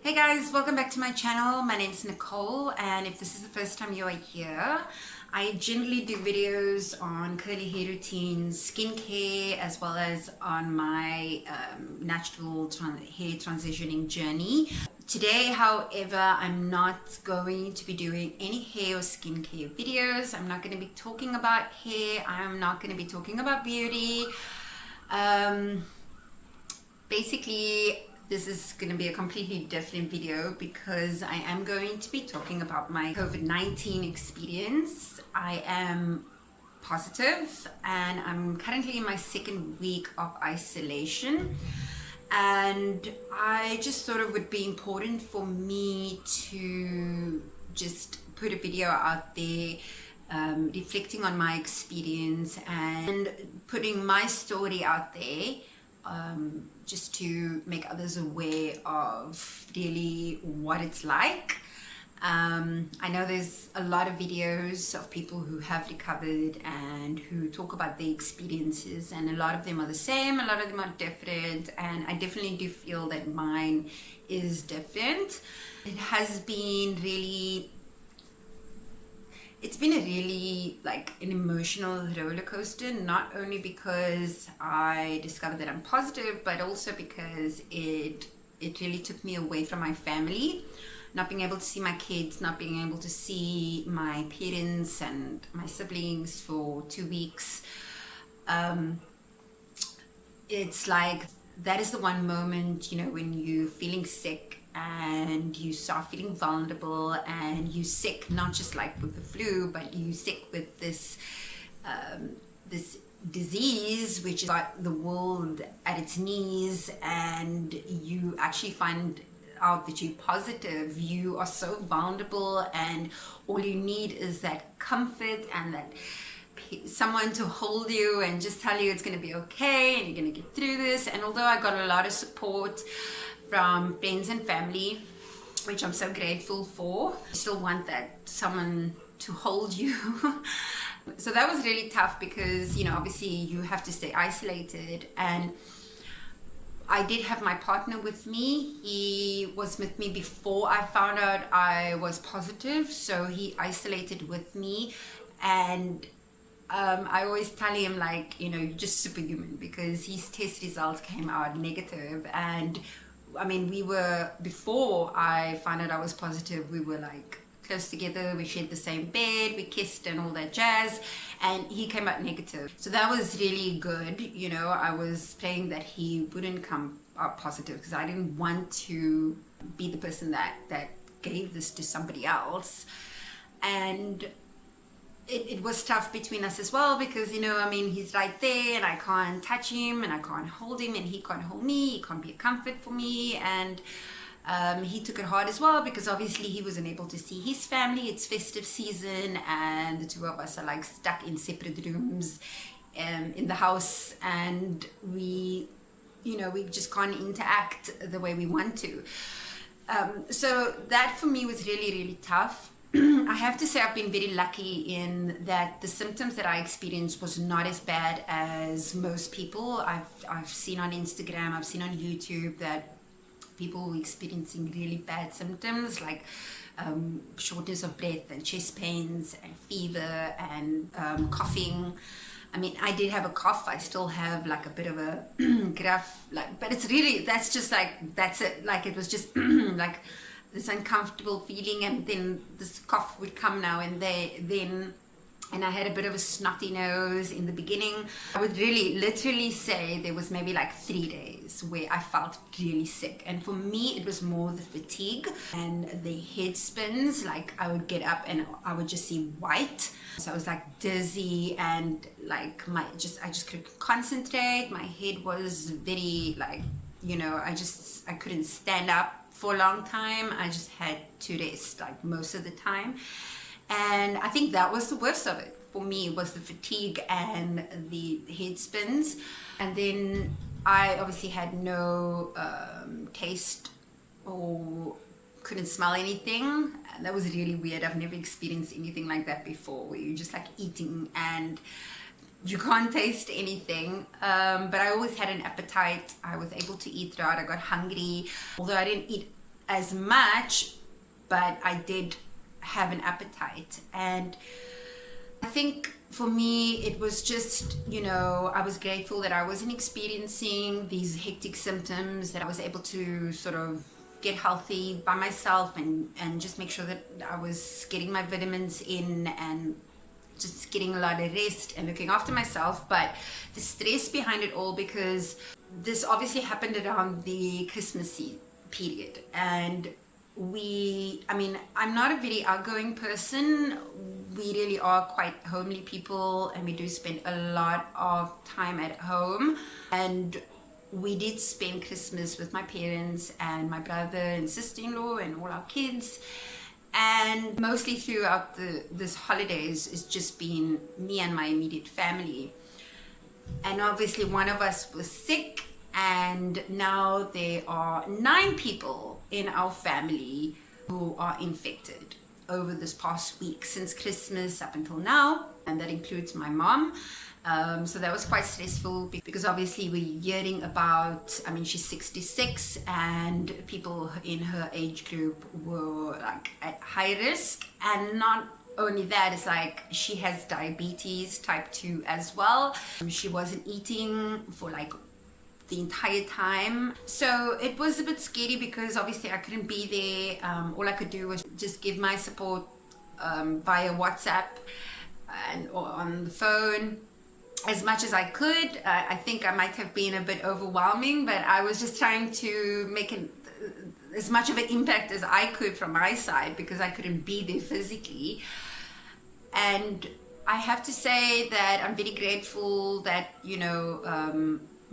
Hey guys, welcome back to my channel. My name is Nicole, and if this is the first time you are here, I generally do videos on curly hair routines, skincare, as well as on my natural hair transitioning journey. Today, however, I'm not going to be doing any hair or skincare videos. I'm not going to be talking about hair. I'm not going to be talking about beauty. Basically, this is going to be a completely different video because I am going to be talking about my COVID-19 experience. I am positive and I'm currently in my second week of isolation, and I just thought it would be important for me to just put a video out there reflecting on my experience and putting my story out there, just to make others aware of really what it's like. I know there's a lot of videos of people who have recovered and who talk about their experiences, and a lot of them are the same, a lot of them are different, and I definitely do feel that mine is different. It has been really, it's been a really like an emotional roller coaster, not only because I discovered that I'm positive, but also because it really took me away from my family. Not being able to see my kids, not being able to see my parents and my siblings for 2 weeks. It's like that is the one moment, when you're feeling sick and you start feeling vulnerable, and you sick not just like with the flu, but you sick with this this disease which got the world at its knees, and you actually find out that you're positive. You are so vulnerable, and all you need is that comfort and that someone to hold you and just tell you it's going to be okay and you're going to get through this. And although I got a lot of support from friends and family, which I'm so grateful for, I still want that someone to hold you. So that was really tough because, obviously you have to stay isolated, and I did have my partner with me. He was with me before I found out I was positive, so he isolated with me. And I always tell him, like, you're just superhuman, because his test results came out negative. And I mean, before I found out I was positive, we were like close together, we shared the same bed, we kissed and all that jazz, and he came out negative. So that was really good. I was praying that he wouldn't come out positive, because I didn't want to be the person that gave this to somebody else. And it was tough between us as well, because he's right there and I can't touch him and I can't hold him, and he can't hold me, he can't be a comfort for me. And he took it hard as well, because obviously he wasn't able to see his family. It's festive season and the two of us are like stuck in separate rooms in the house, and we just can't interact the way we want to. So that for me was really, really tough. I have to say I've been very lucky in that the symptoms that I experienced was not as bad as most people. I've seen on Instagram, I've seen on YouTube that people were experiencing really bad symptoms like shortness of breath and chest pains and fever and coughing. I mean, I did have a cough. I still have like a bit of a gruff, but it's really, that's it. Like, it was just like this uncomfortable feeling, and then this cough would come now and then, and I had a bit of a snotty nose in the beginning. I would really literally say there was maybe like 3 days where I felt really sick, and for me it was more the fatigue and the head spins. Like, I would get up and I would just see white, so I was like dizzy, and like I just couldn't concentrate. My head was very like, I couldn't stand up for a long time. I just had to rest like most of the time. And I think that was the worst of it for me, was the fatigue and the head spins. And then I obviously had no taste or couldn't smell anything. And that was really weird. I've never experienced anything like that before, where you're just like eating and you can't taste anything. But I always had an appetite. I was able to eat throughout. I got hungry. Although I didn't eat as much, but I did have an appetite. And I think for me, it was just, I was grateful that I wasn't experiencing these hectic symptoms, that I was able to sort of get healthy by myself and just make sure that I was getting my vitamins in and just getting a lot of rest and looking after myself. But the stress behind it all, because this obviously happened around the Christmas period, and I'm not a very outgoing person. We really are quite homely people, and we do spend a lot of time at home. And we did spend Christmas with my parents and my brother and sister-in-law and all our kids. And mostly throughout this holidays, it's just been me and my immediate family. And obviously one of us was sick, and now there are 9 people in our family who are infected over this past week, since Christmas up until now, and that includes my mom. So that was quite stressful, because obviously we're hearing about, she's 66, and people in her age group were like at high risk. And not only that, it's like she has diabetes type 2 as well. She wasn't eating for like the entire time. So it was a bit scary, because obviously I couldn't be there. All I could do was just give my support via WhatsApp or on the phone as much as I could. I think I might have been a bit overwhelming, but I was just trying to make as much of an impact as I could from my side, because I couldn't be there physically. And I have to say that I'm very grateful that,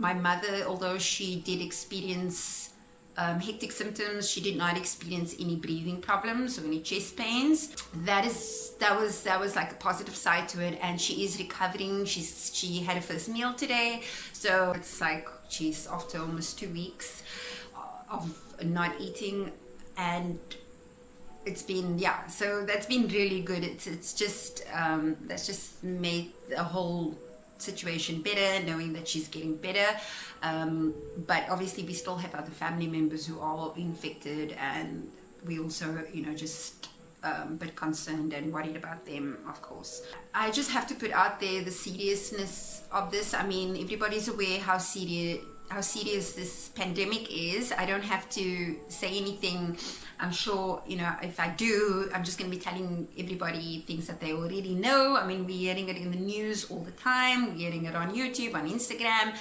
my mother, although she did experience hectic symptoms, she did not experience any breathing problems or any chest pains. That was like a positive side to it, and she is recovering. She had her first meal today, so it's like she's after almost 2 weeks of not eating, and it's been, so that's been really good. It's just that's just made the whole situation better, knowing that she's getting better. But obviously we still have other family members who are infected, and we also, just a bit concerned and worried about them, of course. I just have to put out there the seriousness of this. Everybody's aware how serious this pandemic is. I don't have to say anything. I'm sure, if I do, I'm just going to be telling everybody things that they already know. We're hearing it in the news all the time. We're hearing it on YouTube, on Instagram.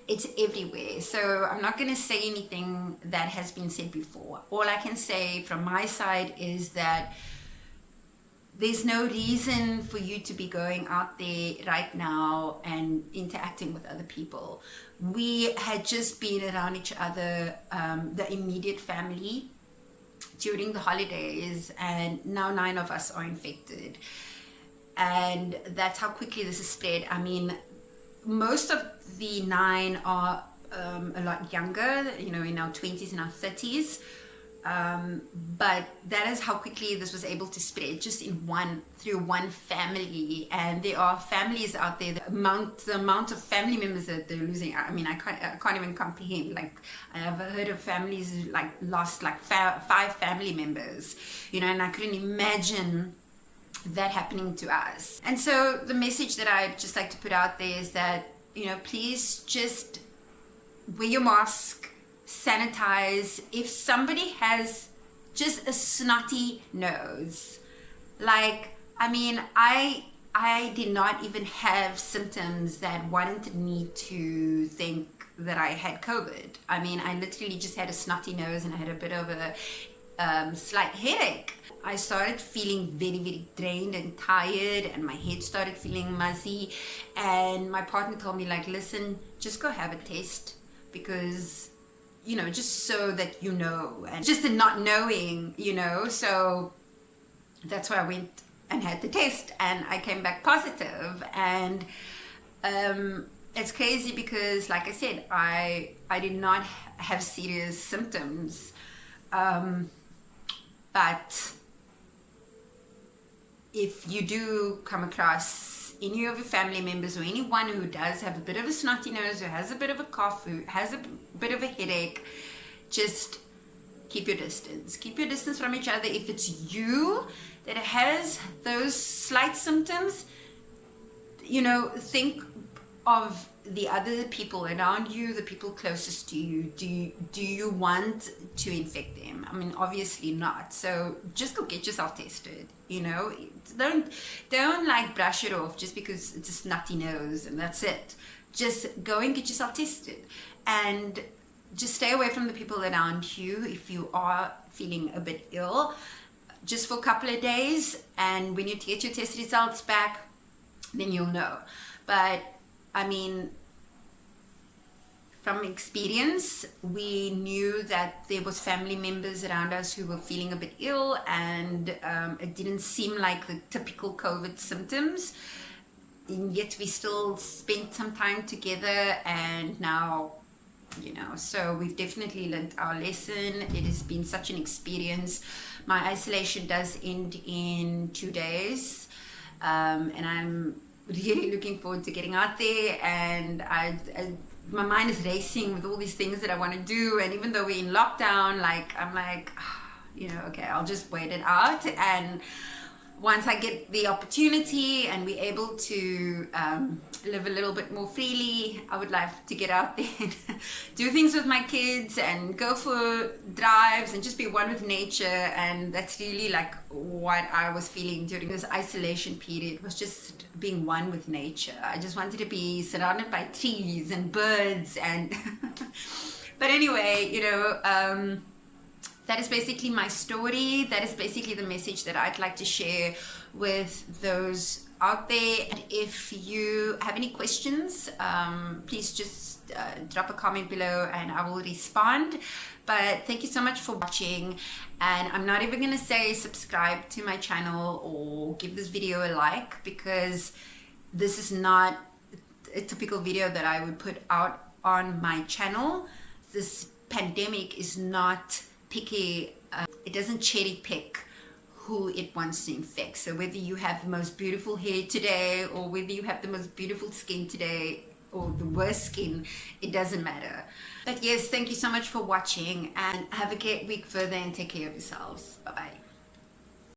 It's everywhere. So I'm not going to say anything that has been said before. All I can say from my side is that there's no reason for you to be going out there right now and interacting with other people. We had just been around each other, the immediate family, during the holidays, and now 9 of us are infected. And that's how quickly this is spread. Most of the 9 are a lot younger, in our 20s and our 30s. But that is how quickly this was able to spread, just through one family. And there are families out there, the amount of family members that they're losing. I can't even comprehend. Like, I have heard of families who lost 5 family members, and I couldn't imagine that happening to us. And so the message that I just like to put out there is that, please just wear your mask, sanitize. If somebody has just a snotty nose, I did not even have symptoms that warranted me to think that I had COVID. I literally just had a snotty nose, and I had a bit of a slight headache. I started feeling very, very drained and tired, and my head started feeling muzzy. And my partner told me, listen, just go have a test, because, just so that and just the not knowing, so that's why I went and had the test, and I came back positive. And it's crazy, because like I said, I did not have serious symptoms, but if you do come across any of your family members or anyone who does have a bit of a snotty nose, who has a bit of a cough, who has a bit of a headache, just keep your distance. Keep your distance from each other. If it's you that has those slight symptoms, think of the other people around you, the people closest to you. Do you want to infect them? I mean, obviously not. So just go get yourself tested. Don't like brush it off just because it's a snotty nose and that's it. Just go and get yourself tested, and just stay away from the people around you if you are feeling a bit ill, just for a couple of days. And when you get your test results back, then you'll know. But I mean, from experience, we knew that there was family members around us who were feeling a bit ill, and it didn't seem like the typical COVID symptoms. And yet we still spent some time together, and now, so we've definitely learned our lesson. It has been such an experience. My isolation does end in 2 days, and I'm really looking forward to getting out there. And my mind is racing with all these things that I want to do. And even though we're in lockdown, I'm like, okay, I'll just wait it out. And once I get the opportunity and we're able to live a little bit more freely, I would like to get out there and do things with my kids and go for drives and just be one with nature. And that's really like what I was feeling during this isolation period, was just being one with nature. I just wanted to be surrounded by trees and birds and but anyway, that is basically my story. That is basically the message that I'd like to share with those out there. And if you have any questions, please just drop a comment below and I will respond. But thank you so much for watching. And I'm not even going to say subscribe to my channel or give this video a like, because this is not a typical video that I would put out on my channel. This pandemic is not picky. It doesn't cherry pick who it wants to infect. So whether you have the most beautiful hair today, or whether you have the most beautiful skin today, or the worst skin, it doesn't matter. But yes, thank you so much for watching, and have a great week further, and take care of yourselves. Bye bye.